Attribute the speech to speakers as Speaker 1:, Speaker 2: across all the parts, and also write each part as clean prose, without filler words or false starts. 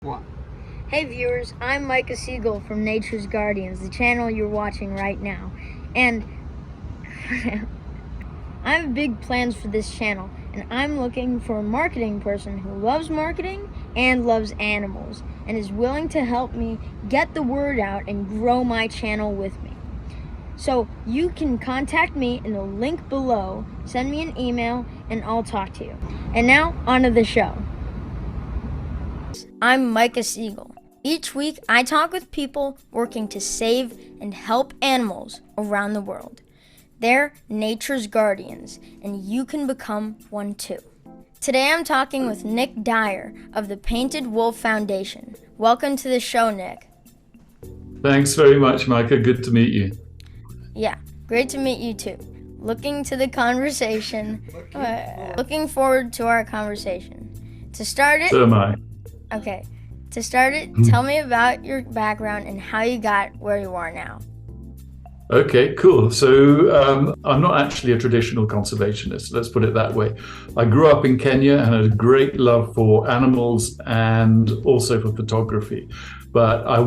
Speaker 1: One.
Speaker 2: Hey viewers, I'm Micah Siegel from Nature's Guardians, the channel you're watching right now. And I have big plans for this channel, and I'm looking for a marketing person who loves marketing and loves animals, and is willing to help me get the word out and grow my channel with me. So you can contact me in the link below, send me an email, and I'll talk to you. And now, on to the show. I'm Micah Siegel. Each week, I talk with people working to save and help animals around the world. They're nature's guardians, and you can become one too. Today, I'm talking with Nick Dyer of the Painted Wolf Foundation. Welcome to the show, Nick.
Speaker 3: Thanks very much, Micah. Good to meet you.
Speaker 2: Yeah, great to meet you too. Looking to the conversation. Looking forward to our conversation. To start it,
Speaker 3: So am I.
Speaker 2: Okay, to start it, tell me about your background and how you got where you are now.
Speaker 3: Okay, cool. So I'm not actually a traditional conservationist, let's put it that way. I grew up in Kenya and had a great love for animals and also for photography. But I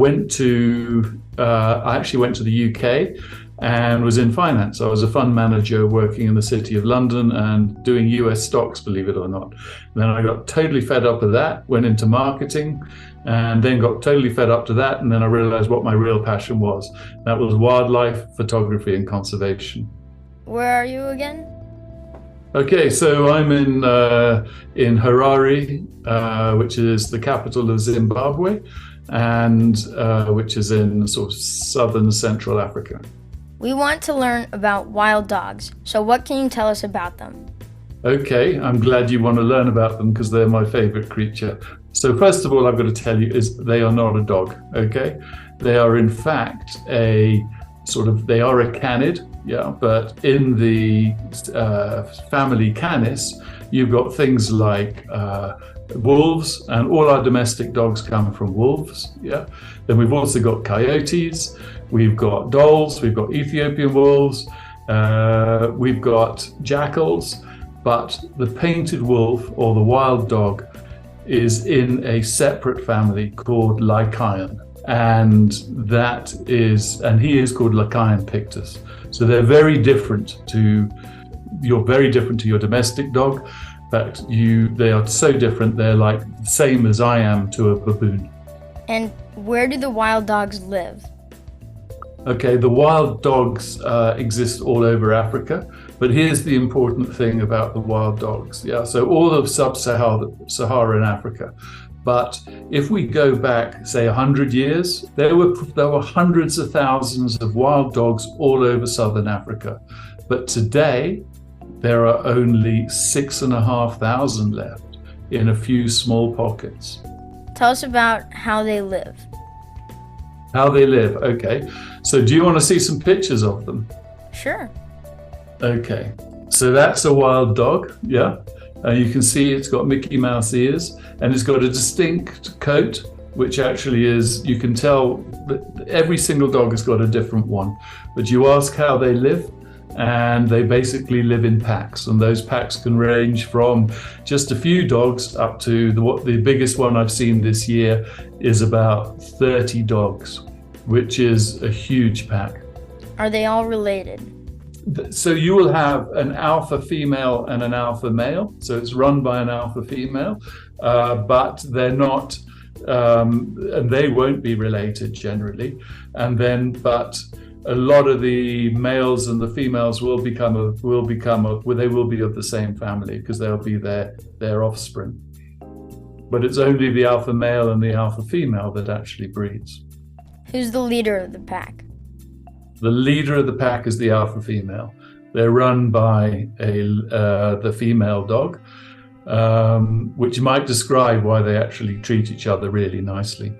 Speaker 3: actually went to the UK and was in finance. I was a fund manager working in the city of London and doing US stocks, believe it or not. Then I got totally fed up with that, went into marketing, and then got totally fed up to that. And then I realized what my real passion was. That was wildlife photography and conservation.
Speaker 2: Where are you again?
Speaker 3: Okay, so I'm in Harare, which is the capital of Zimbabwe, and which is in sort of southern Central Africa.
Speaker 2: We want to learn about wild dogs, so what can you tell us about them?
Speaker 3: Okay, I'm glad you want to learn about them because they're my favorite creature. So first of all, I've got to tell you is they are not a dog, okay? They are in fact they are a canid, yeah, but in the family Canis, you've got things like wolves, and all our domestic dogs come from wolves, yeah. Then we've also got coyotes, we've got dholes, we've got Ethiopian wolves, we've got jackals, but the painted wolf or the wild dog is in a separate family called Lycaon, and he is called Lycaon pictus. So they're very different to your domestic dog. In fact, they are so different, they're like the same as I am to a baboon.
Speaker 2: And where do the wild dogs live?
Speaker 3: Okay, the wild dogs exist all over Africa, but here's the important thing about the wild dogs. Yeah, so all of sub-Saharan Africa. But if we go back, say 100 years, there were hundreds of thousands of wild dogs all over southern Africa. But today, there are only 6,500 left in a few small pockets.
Speaker 2: Tell us about how they live.
Speaker 3: How they live, okay. So do you want to see some pictures of them?
Speaker 2: Sure.
Speaker 3: Okay, so that's a wild dog, yeah. You can see it's got Mickey Mouse ears, and it's got a distinct coat, which actually is, you can tell that every single dog has got a different one. But you ask how they live, and they basically live in packs, and those packs can range from just a few dogs up to the biggest one I've seen this year is about 30 dogs, which is a huge pack.
Speaker 2: Are they all related?
Speaker 3: So you will have an alpha female and an alpha male. So it's run by an alpha female, but they're not, and they won't be related generally. But a lot of the males and the females will be of the same family because they'll be their offspring. But it's only the alpha male and the alpha female that actually breeds.
Speaker 2: Who's the leader of the pack?
Speaker 3: The leader of the pack is the alpha female. They're run by the female dog, which might describe why they actually treat each other really nicely.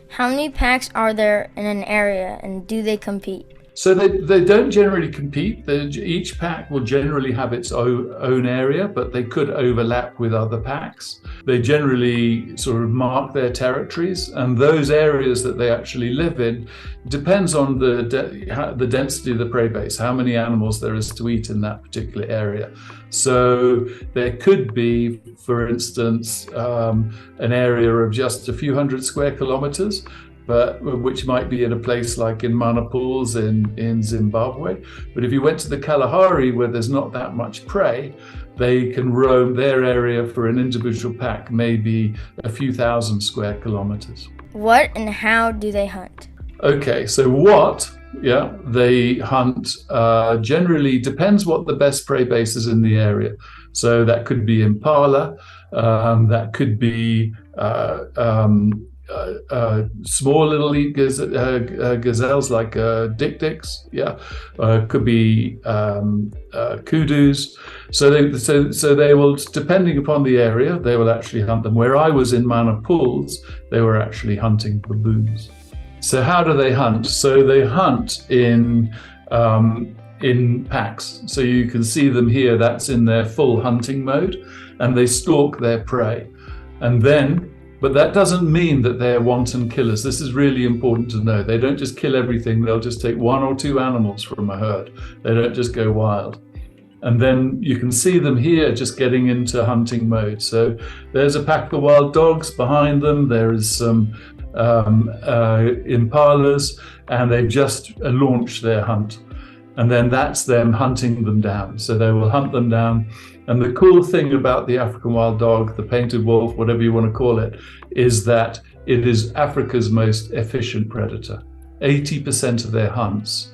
Speaker 2: How many packs are there in an area, and do they compete?
Speaker 3: So they don't generally compete. Each pack will generally have its own area, but they could overlap with other packs. They generally sort of mark their territories, and those areas that they actually live in depends on the density of the prey base, how many animals there is to eat in that particular area. So there could be, for instance, an area of just a few hundred square kilometers, but which might be in a place like in Manapools in Zimbabwe. But if you went to the Kalahari, where there's not that much prey, they can roam their area for an individual pack, maybe a few thousand square kilometers.
Speaker 2: What and how do they hunt?
Speaker 3: Okay, so they hunt generally depends what the best prey base is in the area. So that could be impala, that could be small little gazelles like dik-diks, could be kudus. So they will, depending upon the area, they will actually hunt them. Where I was in Manapools, they were actually hunting baboons. So how do they hunt? So they hunt in packs. So you can see them here. That's in their full hunting mode, and they stalk their prey, but that doesn't mean that they're wanton killers. This is really important to know. They don't just kill everything. They'll just take one or two animals from a herd. They don't just go wild. And then you can see them here just getting into hunting mode. So there's a pack of wild dogs behind them. There is some impalas, and they've just launched their hunt. And then that's them hunting them down. So they will hunt them down. And the cool thing about the African wild dog, the painted wolf, whatever you want to call it, is that it is Africa's most efficient predator. 80% of their hunts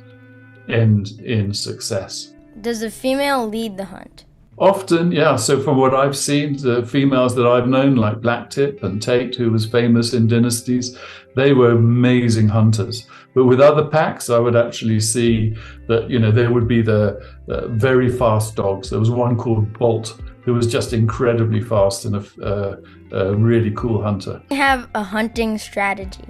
Speaker 3: end in success.
Speaker 2: Does the female lead the hunt?
Speaker 3: Often, yeah. So from what I've seen, the females that I've known, like Blacktip and Tate, who was famous in dynasties, they were amazing hunters. But with other packs, I would actually see that, there would be the very fast dogs. There was one called Bolt, who was just incredibly fast and a really cool hunter.
Speaker 2: They have a hunting strategy.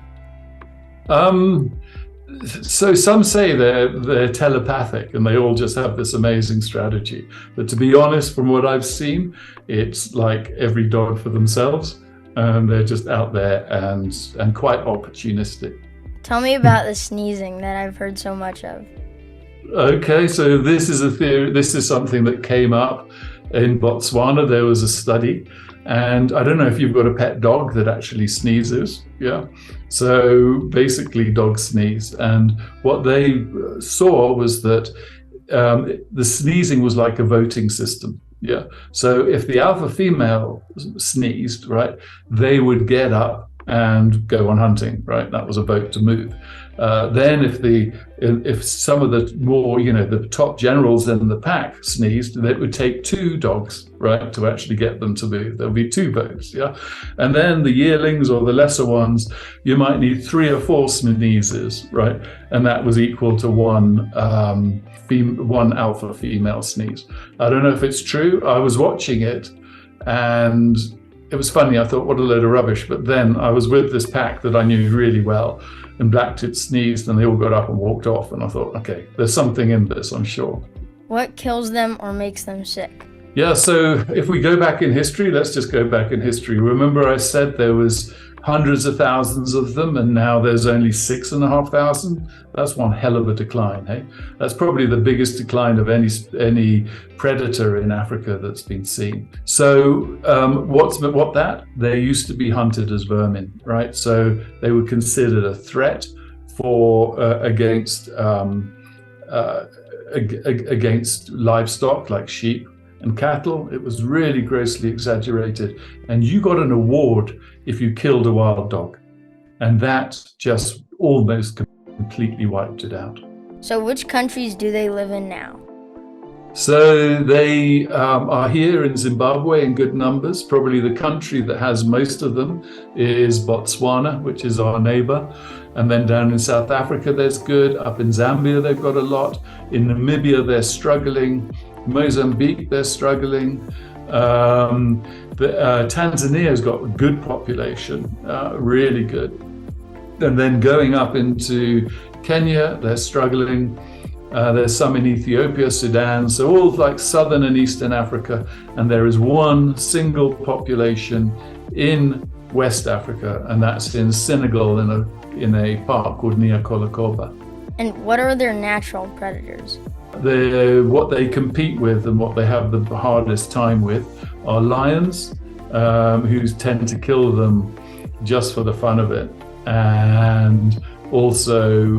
Speaker 3: So some say they're telepathic and they all just have this amazing strategy. But to be honest, from what I've seen, it's like every dog for themselves, and they're just out there and quite opportunistic.
Speaker 2: Tell me about the sneezing that I've heard so much of.
Speaker 3: Okay, so this is a theory. This is something that came up in Botswana. There was a study, and I don't know if you've got a pet dog that actually sneezes. Yeah. So basically dogs sneeze, and what they saw was that the sneezing was like a voting system. Yeah. So if the alpha female sneezed, right, they would get up and go on hunting, right? That was a vote to move. Then if some of the more, the top generals in the pack sneezed, it would take two dogs, right, to actually get them to move. There'll be two votes, yeah? And then the yearlings or the lesser ones, you might need 3 or 4 sneezes, right? And that was equal to one alpha female sneeze. I don't know if it's true. I was watching it, and it was funny. I thought, what a load of rubbish. But then I was with this pack that I knew really well, and Blacktip sneezed, and they all got up and walked off. And I thought, okay, there's something in this, I'm sure.
Speaker 2: What kills them or makes them sick?
Speaker 3: Yeah, so if we go back in history, let's just go back in history. Remember I said there was hundreds of thousands of them, and now there's only 6,500. That's one hell of a decline, hey? That's probably the biggest decline of any predator in Africa that's been seen. So they used to be hunted as vermin, right? So they were considered a threat against livestock like sheep and cattle. It was really grossly exaggerated, and you got an award if you killed a wild dog, and that just almost completely wiped it out.
Speaker 2: So which countries do they live in now?
Speaker 3: So they are here in Zimbabwe in good numbers. Probably the country that has most of them is Botswana, which is our neighbor. And then down in South Africa, there's good. Up in Zambia, they've got a lot. In Namibia, they're struggling. Mozambique, they're struggling. Tanzania's got a good population, really good. And then going up into Kenya, they're struggling. There's some in Ethiopia, Sudan, so all like southern and eastern Africa. And there is one single population in West Africa, and that's in Senegal in a park called Niakolokoba.
Speaker 2: And what are their natural predators?
Speaker 3: What they compete with and what they have the hardest time with are lions, who tend to kill them just for the fun of it, and also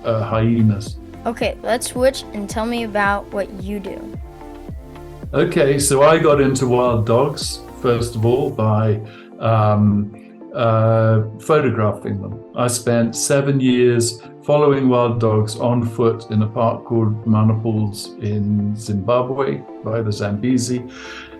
Speaker 3: hyenas.
Speaker 2: Okay, let's switch and tell me about what you do.
Speaker 3: Okay, so I got into wild dogs, first of all, by photographing them. I spent 7 years following wild dogs on foot in a park called Manapools in Zimbabwe by the Zambezi.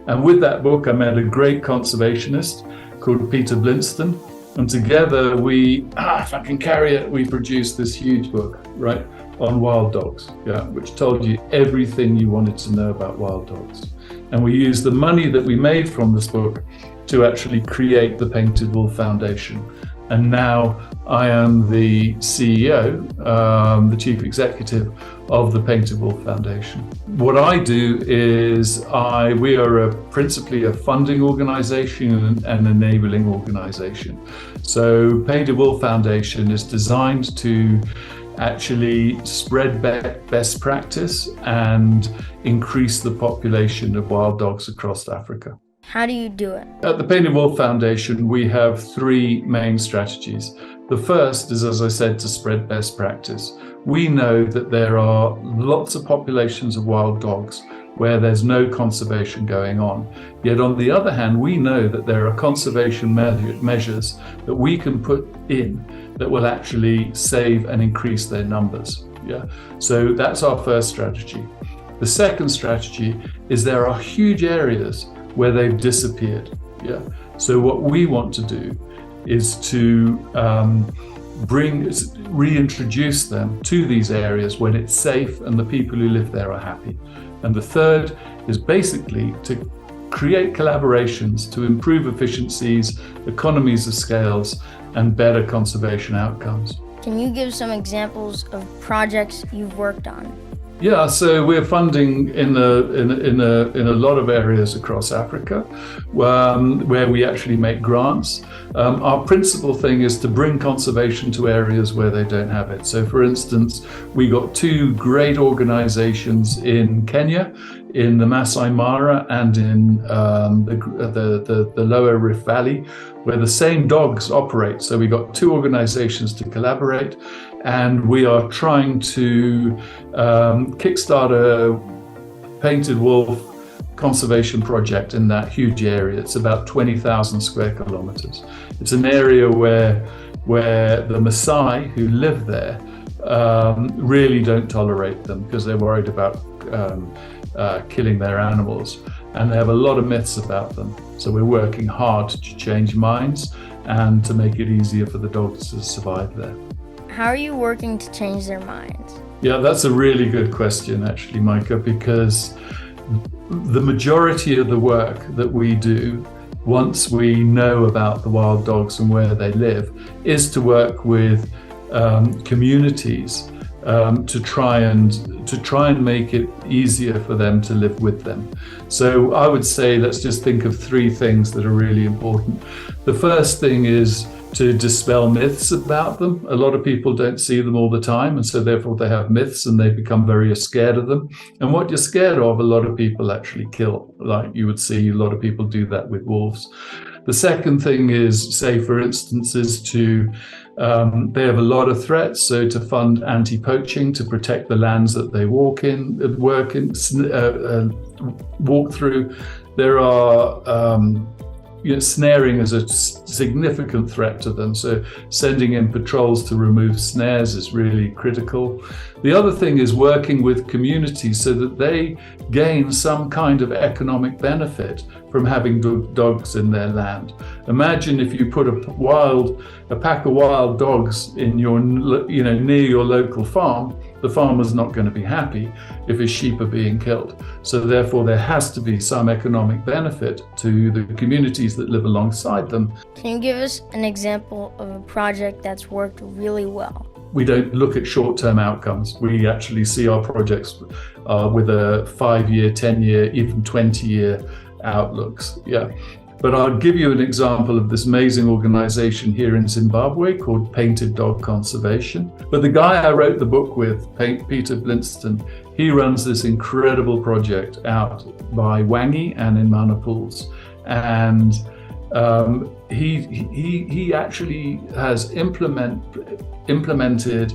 Speaker 3: And with that book, I met a great conservationist called Peter Blinston. And together we, if I can carry it, we produced this huge book, right, on wild dogs, which told you everything you wanted to know about wild dogs. And we used the money that we made from this book to actually create the Painted Wolf Foundation. And now I am the CEO, the chief executive of the Painted Wolf Foundation. What I do is we are principally a funding organization and enabling organization. So Painted Wolf Foundation is designed to actually spread best practice and increase the population of wild dogs across Africa.
Speaker 2: How do you do it?
Speaker 3: At the Painted Wolf Foundation, we have three main strategies. The first is, as I said, to spread best practice. We know that there are lots of populations of wild dogs where there's no conservation going on. Yet on the other hand, we know that there are conservation measures that we can put in that will actually save and increase their numbers. So that's our first strategy. The second strategy is there are huge areas where they've disappeared. So what we want to do is to reintroduce them to these areas when it's safe and the people who live there are happy. And the third is basically to create collaborations to improve efficiencies, economies of scales, and better conservation outcomes.
Speaker 2: Can you give some examples of projects you've worked on?
Speaker 3: Yeah, so we're funding in a lot of areas across Africa where we actually make grants. Our principal thing is to bring conservation to areas where they don't have it. So for instance, we got two great organizations in Kenya, in the Masai Mara and in the lower Rift Valley, where the same dogs operate. So we got two organizations to collaborate, and we are trying to kickstart a Painted Wolf conservation project in that huge area. It's about 20,000 square kilometers. It's an area where the Maasai who live there really don't tolerate them because they're worried about killing their animals, and they have a lot of myths about them. So we're working hard to change minds and to make it easier for the dogs to survive there.
Speaker 2: How are you working to change their minds?
Speaker 3: Yeah, that's a really good question, actually, Micah, because the majority of the work that we do, once we know about the wild dogs and where they live, is to work with communities to try and make it easier for them to live with them. So I would say let's just think of three things that are really important. The first thing is to dispel myths about them. A lot of people don't see them all the time, and so therefore they have myths and they become very scared of them. And what you're scared of, a lot of people actually kill. Like you would see a lot of people do that with wolves. The second thing is, say for instance, is to they have a lot of threats, so to fund anti-poaching, to protect the lands that they walk through. There are snaring is a significant threat to them, so sending in patrols to remove snares is really critical. The other thing is working with communities so that they gain some kind of economic benefit from having dogs in their land. Imagine if you put a pack of wild dogs in near your local farm. The farmer's not going to be happy if his sheep are being killed. So therefore there has to be some economic benefit to the communities that live alongside them.
Speaker 2: Can you give us an example of a project that's worked really well?
Speaker 3: we don't look at short-term outcomes. We actually see our projects with a 5-year, 10-year, even 20-year outlooks. Yeah. But I'll give you an example of this amazing organization here in Zimbabwe called Painted Dog Conservation. But the guy I wrote the book with, Peter Blinston, he runs this incredible project out by Wangi and in Manapools. And he actually has implemented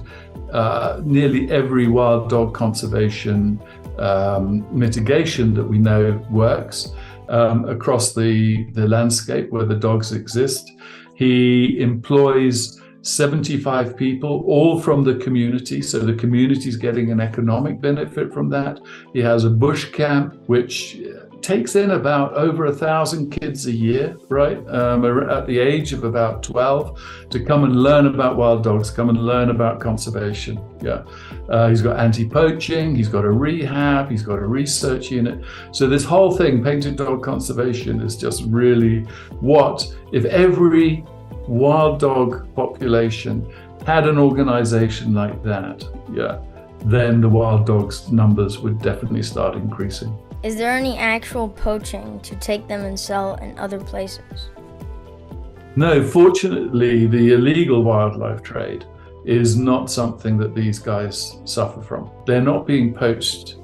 Speaker 3: nearly every wild dog conservation mitigation that we know works across the landscape where the dogs exist. He employs 75 people, all from the community, so the community is getting an economic benefit from that. He has a bush camp which takes in about over 1,000 kids a year, right, at the age of about 12, to come and learn about wild dogs, come and learn about conservation. Yeah, he's got anti-poaching, he's got a rehab, he's got a research unit. So this whole thing, Painted Dog Conservation, is just really what if every wild dog population had an organization like that, yeah, then the wild dogs numbers would definitely start increasing.
Speaker 2: Is there any actual poaching to take them and sell in other places?
Speaker 3: No, fortunately, the illegal wildlife trade is not something that these guys suffer from. They're not being poached,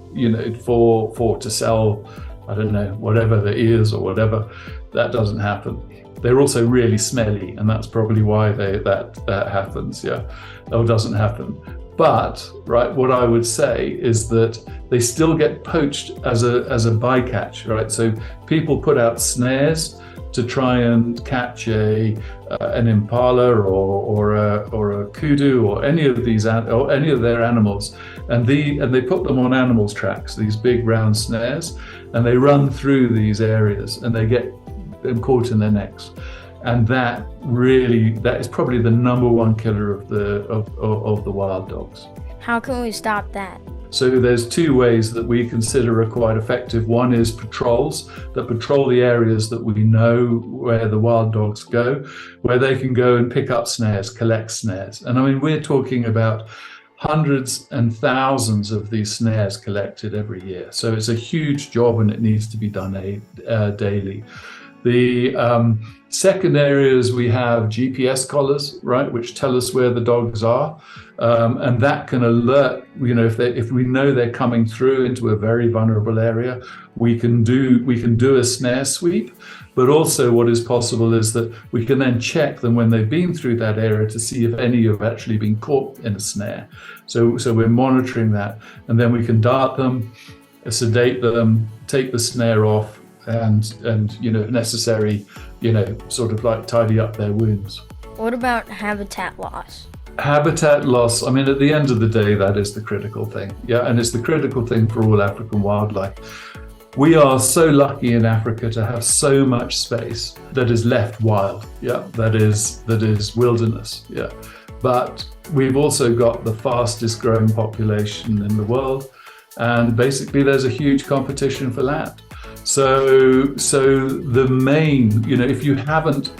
Speaker 3: for to sell, I don't know, whatever the ears or whatever. That doesn't happen. They're also really smelly, and that's probably why that happens, yeah, or doesn't happen. But, right, what I would say is that they still get poached as a bycatch, right? So people put out snares to try and catch an impala or a kudu or any of these or any of their animals, and they put them on animals tracks, these big round snares, and they run through these areas and they get them caught in their necks. And that is probably the number one killer of the wild dogs.
Speaker 2: How can we stop that?
Speaker 3: So there's two ways that we consider are quite effective. One is patrols that patrol the areas that we know where the wild dogs go, where they can go and pick up snares, collect snares. And I mean, we're talking about hundreds and thousands of these snares collected every year. So it's a huge job and it needs to be done daily. The second area is we have GPS collars, right, which tell us where the dogs are, and that can alert. If we know they're coming through into a very vulnerable area, we can do a snare sweep. But also, what is possible is that we can then check them when they've been through that area to see if any have actually been caught in a snare. So we're monitoring that, and then we can dart them, sedate them, take the snare off, and if necessary, sort of like tidy up their wounds.
Speaker 2: What about habitat loss?
Speaker 3: Habitat loss, I mean, at the end of the day, that is the critical thing. Yeah, and it's the critical thing for all African wildlife. We are so lucky in Africa to have so much space that is left wild. Yeah, that is wilderness. Yeah, but we've also got the fastest growing population in the world, and basically there's a huge competition for land. So the main, if you haven't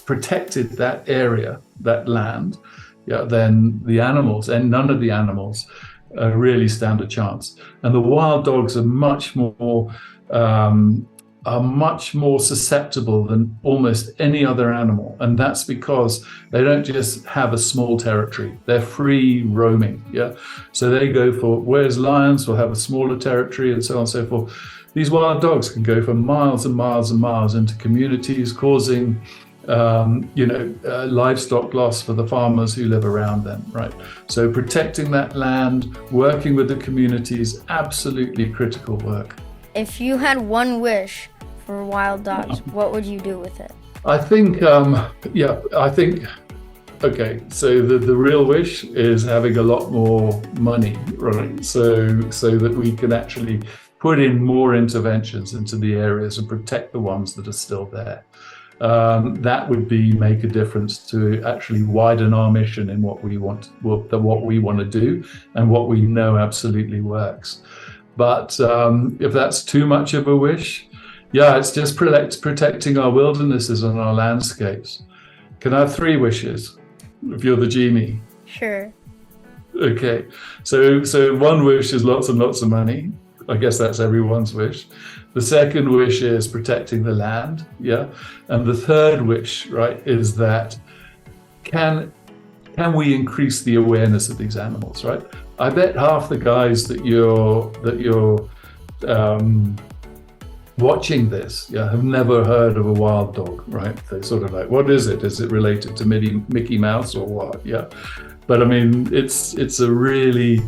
Speaker 3: protected that area, that land, yeah, then the animals, and none of the animals really stand a chance. And the wild dogs are much more susceptible than almost any other animal, and that's because they don't just have a small territory; they're free roaming. Yeah, so they go for, whereas lions will have a smaller territory and so on and so forth. These wild dogs can go for miles and miles and miles into communities, causing livestock loss for the farmers who live around them, right? So protecting that land, working with the community is absolutely critical work.
Speaker 2: If you had one wish for wild dogs, what would you do with it?
Speaker 3: I think, okay, so the real wish is having a lot more money, right? So that we can actually put in more interventions into the areas and protect the ones that are still there. That would make a difference to actually widen our mission in what we want to do and what we know absolutely works. But if that's too much of a wish, yeah, it's just protecting our wildernesses and our landscapes. Can I have 3 wishes if you're the genie?
Speaker 2: Sure.
Speaker 3: Okay, so one wish is lots and lots of money. I guess that's everyone's wish. The second wish is protecting the land, yeah. And the third wish, right, is that can we increase the awareness of these animals, right? I bet half the guys that you're watching this, yeah, have never heard of a wild dog, right? They're sort of like, what is it? Is it related to Mickey Mouse or what? Yeah. But I mean, it's a really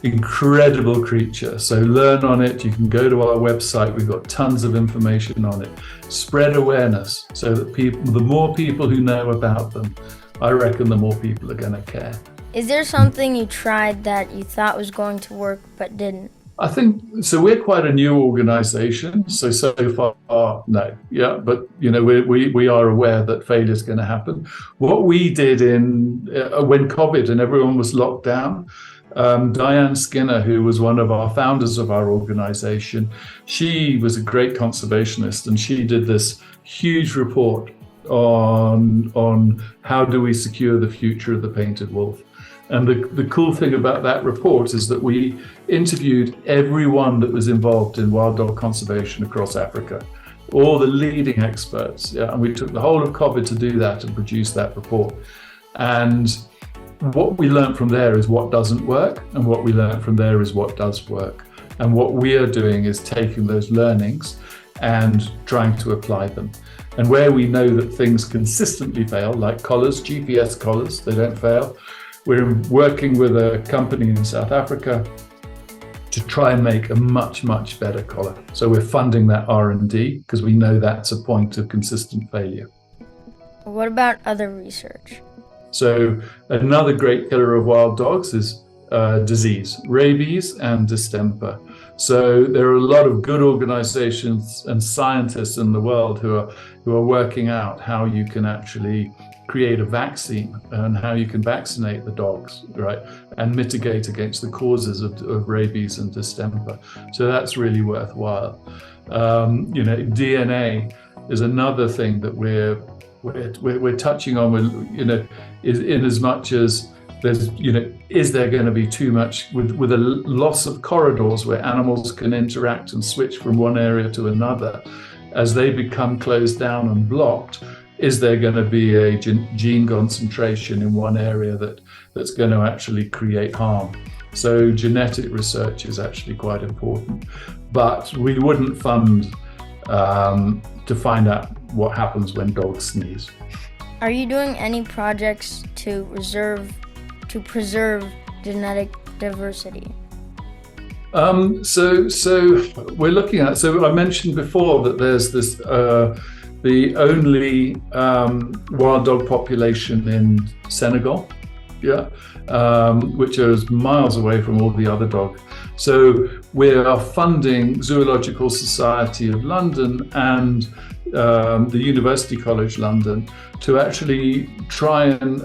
Speaker 3: incredible creature. So learn on it. You can go to our website. We've got tons of information on it. Spread awareness so that the more people who know about them, I reckon the more people are going to care.
Speaker 2: Is there something you tried that you thought was going to work but didn't?
Speaker 3: I think so. We're quite a new organization, so far, no, yeah. But you know, we are aware that failure is going to happen. What we did when COVID and everyone was locked down, Diane Skinner, who was one of our founders of our organization, she was a great conservationist, and she did this huge report on how do we secure the future of the painted wolf. And the cool thing about that report is that we interviewed everyone that was involved in wild dog conservation across Africa, all the leading experts. Yeah, and we took the whole of COVID to do that and produce that report. And what we learned from there is what doesn't work, and what we learned from there is what does work. And what we are doing is taking those learnings and trying to apply them. And where we know that things consistently fail, like collars, GPS collars, they don't fail. We're working with a company in South Africa to try and make a much, much better collar. So we're funding that R&D because we know that's a point of consistent failure.
Speaker 2: What about other research?
Speaker 3: So another great killer of wild dogs is disease, rabies and distemper. So there are a lot of good organizations and scientists in the world who are working out how you can actually create a vaccine and how you can vaccinate the dogs, right, and mitigate against the causes of rabies and distemper. So that's really worthwhile. DNA is another thing that we're touching on. In as much as there's, is there going to be too much with a loss of corridors where animals can interact and switch from one area to another, as they become closed down and blocked? Is there going to be a gene concentration in one area that's going to actually create harm? So genetic research is actually quite important, but we wouldn't fund to find out what happens when dogs sneeze.
Speaker 2: Are you doing any projects to preserve genetic diversity?
Speaker 3: So we're looking at. So I mentioned before that there's this. The only wild dog population in Senegal, yeah, which is miles away from all the other dogs. So we are funding Zoological Society of London and the University College London to actually try and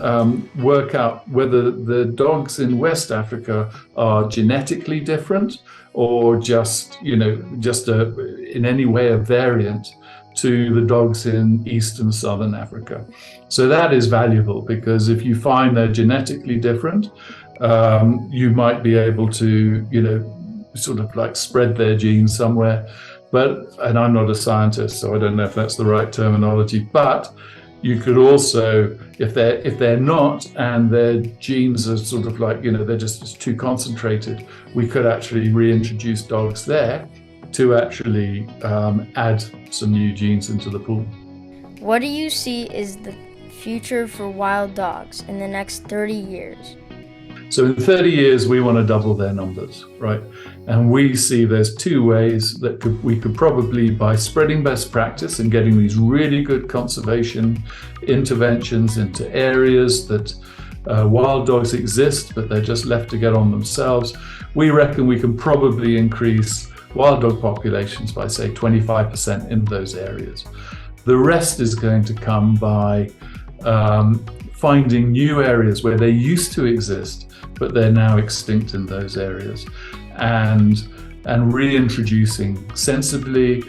Speaker 3: work out whether the dogs in West Africa are genetically different or just in any way a variant to the dogs in East and Southern Africa. So that is valuable, because if you find they're genetically different, you might be able to, sort of like spread their genes somewhere. And I'm not a scientist, so I don't know if that's the right terminology, but you could also, if they're not and their genes are sort of like, they're just too concentrated, we could actually reintroduce dogs there to actually add some new genes into the pool.
Speaker 2: What do you see is the future for wild dogs in the next 30 years?
Speaker 3: So in 30 years, we want to double their numbers, right? And we see there's two ways that we could probably, by spreading best practice and getting these really good conservation interventions into areas that wild dogs exist, but they're just left to get on themselves, we reckon we can probably increase wild dog populations by, say, 25% in those areas. The rest is going to come by finding new areas where they used to exist, but they're now extinct in those areas, and reintroducing sensibly,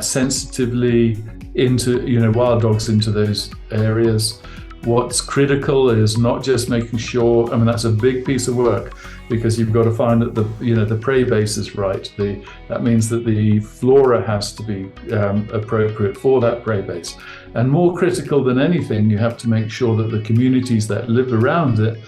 Speaker 3: sensitively into wild dogs into those areas, What's critical is not just making sure, I mean, that's a big piece of work, because you've got to find that the prey base is right. That means that the flora has to be appropriate for that prey base. And more critical than anything, you have to make sure that the communities that live around it,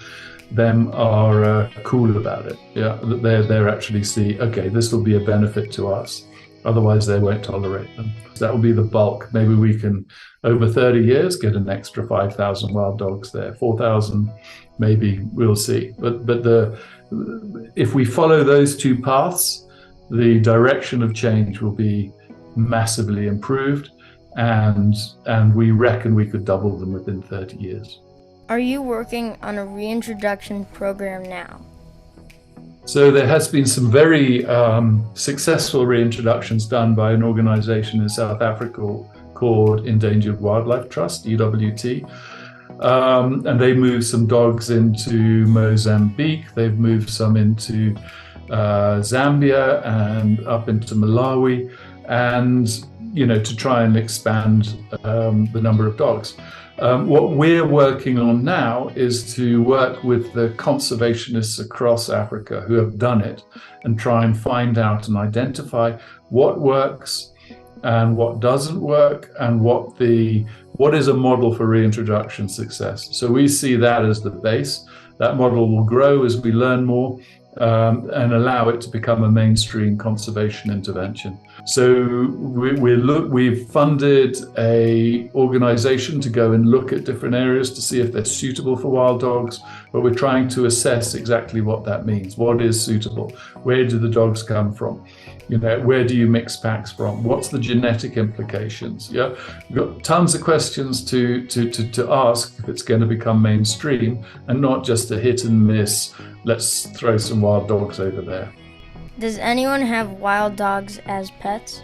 Speaker 3: them are cool about it. Yeah, that they're actually see, okay, this will be a benefit to us. Otherwise, they won't tolerate them. That will be the bulk. Maybe we can, over 30 years, get an extra 5,000 wild dogs there. 4,000, maybe, we'll see. But if we follow those two paths, the direction of change will be massively improved, and we reckon we could double them within 30 years.
Speaker 2: Are you working on a reintroduction program now?
Speaker 3: So there has been some very successful reintroductions done by an organization in South Africa called Endangered Wildlife Trust, EWT. And they moved some dogs into Mozambique. They've moved some into Zambia and up into Malawi, and to try and expand the number of dogs. What we're working on now is to work with the conservationists across Africa who have done it, and try and find out and identify what works and what doesn't work, and what is a model for reintroduction success. So we see that as the base. That model will grow as we learn more, and allow it to become a mainstream conservation intervention. So we've funded an organization to go and look at different areas to see if they're suitable for wild dogs, but we're trying to assess exactly what that means. What is suitable? Where do the dogs come from? Where do you mix packs from? What's the genetic implications? Yeah, we've got tons of questions to ask if it's going to become mainstream, and not just a hit and miss, let's throw some wild dogs over there.
Speaker 2: Does anyone have wild dogs as pets?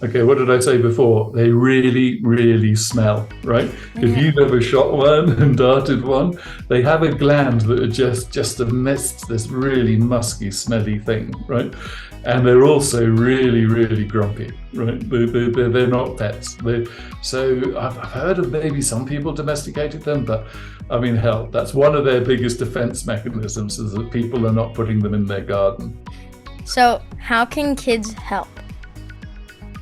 Speaker 3: Okay, what did I say before? They really, really smell, right? Yeah. If you've ever shot one and darted one, they have a gland that just emits this really musky, smelly thing, right? And they're also really, really grumpy, right? They're not pets. So I've heard of maybe some people domesticated them, but I mean, hell, that's one of their biggest defense mechanisms, is that people are not putting them in their garden.
Speaker 2: So how can kids help?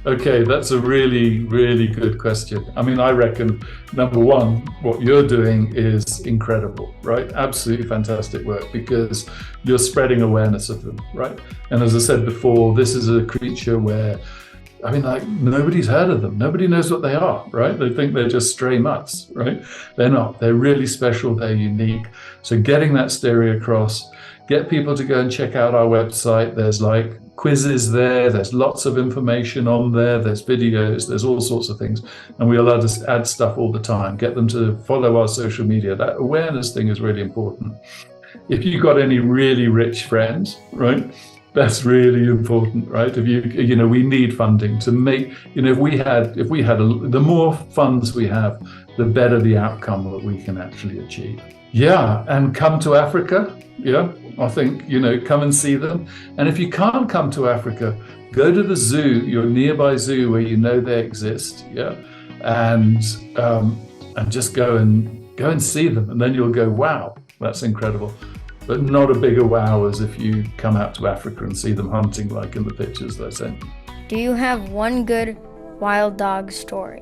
Speaker 3: Okay, that's a really, really good question. I mean, I reckon, number one, what you're doing is incredible, right? Absolutely fantastic work, because you're spreading awareness of them, right? And as I said before, this is a creature where, I mean, like, nobody's heard of them. Nobody knows what they are, right? They think they're just stray mutts, right? They're not. They're really special. They're unique. So getting that story across, get people to go and check out our website. There's like quizzes there. There's lots of information on there. There's videos. There's all sorts of things. And we allow to add stuff all the time. Get them to follow our social media. That awareness thing is really important. If you've got any really rich friends, right? That's really important, right? If we need funding to make, if we had the more funds we have, the better the outcome that we can actually achieve. Yeah, and come to Africa. Yeah, I think, come and see them. And if you can't come to Africa, go to the zoo, your nearby zoo where they exist. Yeah, and just go and see them, and then you'll go, wow, that's incredible. But not a bigger wow as if you come out to Africa and see them hunting like in the pictures that I sent.
Speaker 2: Do you have one good wild dog story?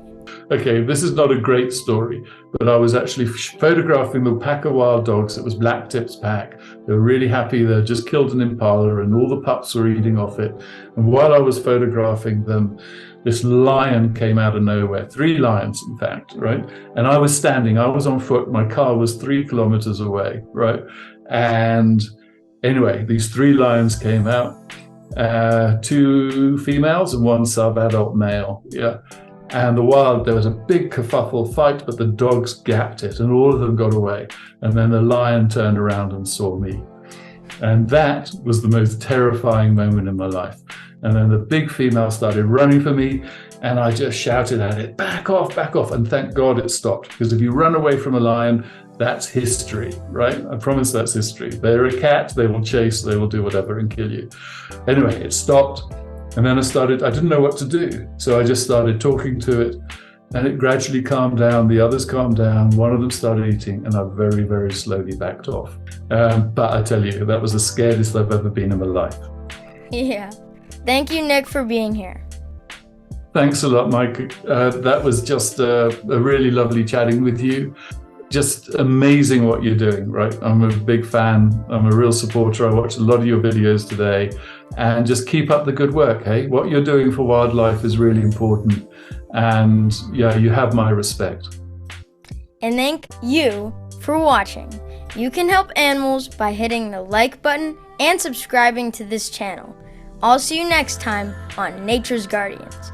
Speaker 3: Okay, this is not a great story, but I was actually photographing the pack of wild dogs. It was Black Tip's pack. They were really happy. They'd just killed an impala and all the pups were eating off it. And while I was photographing them, this lion came out of nowhere, 3 lions, in fact, right? And I was on foot. My car was 3 kilometers away, right? And anyway, these 3 lions came out, 2 females and 1 sub-adult male. Yeah. And there was a big kerfuffle fight, but the dogs gapped it and all of them got away. And then the lion turned around and saw me. And that was the most terrifying moment in my life. And then the big female started running for me, and I just shouted at it, back off, back off. And thank God it stopped, because if you run away from a lion, that's history, right? I promise that's history. They're a cat, they will chase, they will do whatever and kill you. Anyway, it stopped. And then I didn't know what to do. So I just started talking to it. And it gradually calmed down. The others calmed down. One of them started eating, and I very, very slowly backed off. But I tell you, that was the scariest I've ever been in my life.
Speaker 2: Yeah. Thank you, Nick, for being here.
Speaker 3: Thanks a lot, Mike. That was just a really lovely chatting with you. Just amazing what you're doing, right? I'm a big fan. I'm a real supporter. I watched a lot of your videos today. And just keep up the good work, hey? What you're doing for wildlife is really important. And yeah, you have my respect.
Speaker 2: And thank you for watching. You can help animals by hitting the like button and subscribing to this channel. I'll see you next time on Nature's Guardians.